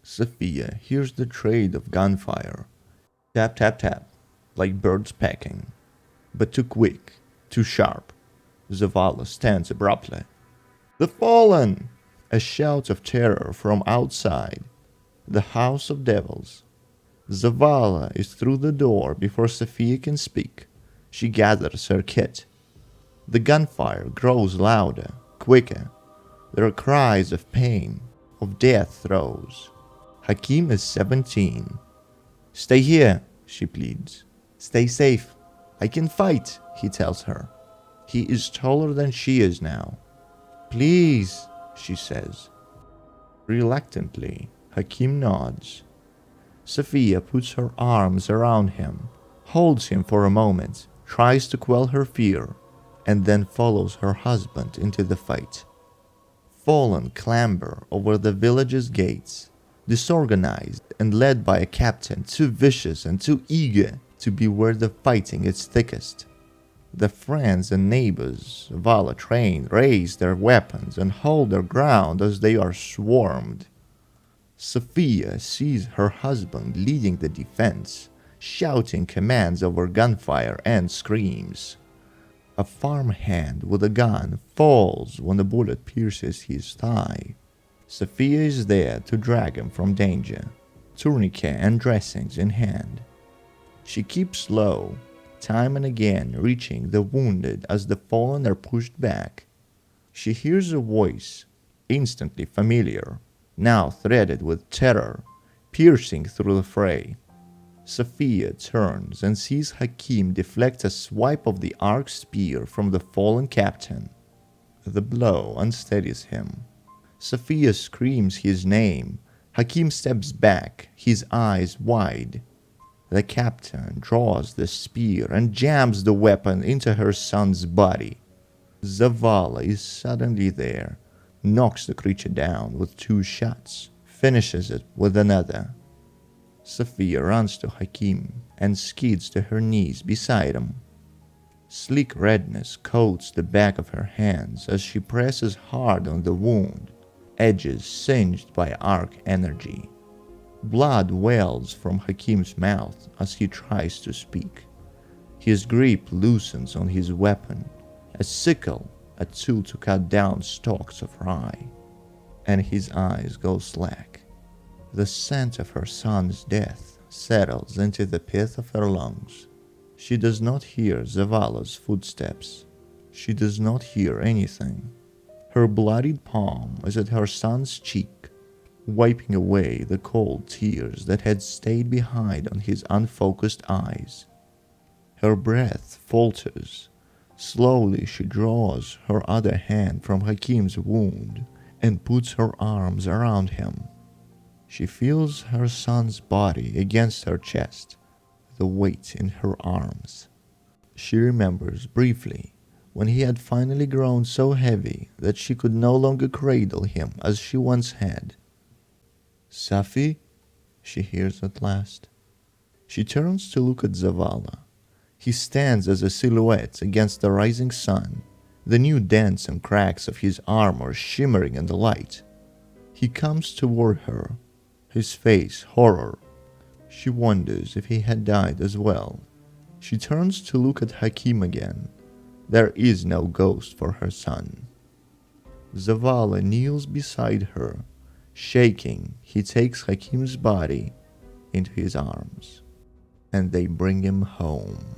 Sophia hears the trade of gunfire. Tap, tap, tap, like birds pecking. But too quick, too sharp. Zavala stands abruptly. The fallen! A shout of terror from outside. The house of devils. Zavala is through the door before Sophia can speak. She gathers her kit. The gunfire grows louder, quicker. There are cries of pain, of death throes. Hakim is 17. Stay here, she pleads. Stay safe. I can fight, he tells her. He is taller than she is now. Please, she says. Reluctantly, Hakim nods. Sophia puts her arms around him, holds him for a moment, tries to quell her fear, and then follows her husband into the fight. Fallen clamber over the village's gates, disorganized and led by a captain too vicious and too eager to be where the fighting is thickest. The friends and neighbors, Vala trained, raise their weapons and hold their ground as they are swarmed. Sophia sees her husband leading the defense, shouting commands over gunfire and screams. A farmhand with a gun falls when a bullet pierces his thigh. Sophia is there to drag him from danger, tourniquet and dressings in hand. She keeps low, time and again reaching the wounded as the fallen are pushed back. She hears a voice, instantly familiar, now threaded with terror, piercing through the fray. Sophia turns and sees Hakim deflect a swipe of the arc spear from the fallen captain. The blow unsteadies him. Sophia screams his name. Hakim steps back, his eyes wide. The captain draws the spear and jams the weapon into her son's body. Zavala is suddenly there, knocks the creature down with 2 shots, finishes it with another. Sophia runs to Hakim and skids to her knees beside him. Sleek redness coats the back of her hands as she presses hard on the wound, edges singed by arc energy. Blood wells from Hakim's mouth as he tries to speak. His grip loosens on his weapon, a sickle, a tool to cut down stalks of rye, and his eyes go slack. The scent of her son's death settles into the pith of her lungs. She does not hear Zavala's footsteps. She does not hear anything. Her bloodied palm is at her son's cheek, wiping away the cold tears that had stayed behind on his unfocused eyes. Her breath falters. Slowly she draws her other hand from Hakim's wound and puts her arms around him. She feels her son's body against her chest, the weight in her arms. She remembers briefly when he had finally grown so heavy that she could no longer cradle him as she once had. Safi, she hears at last. She turns to look at Zavala. He stands as a silhouette against the rising sun, the new dents and cracks of his armor shimmering in the light. He comes toward her, his face horror. She wonders if he had died as well. She turns to look at Hakim again. There is no ghost for her son. Zavala kneels beside her. Shaking, he takes Hakim's body into his arms, and they bring him home.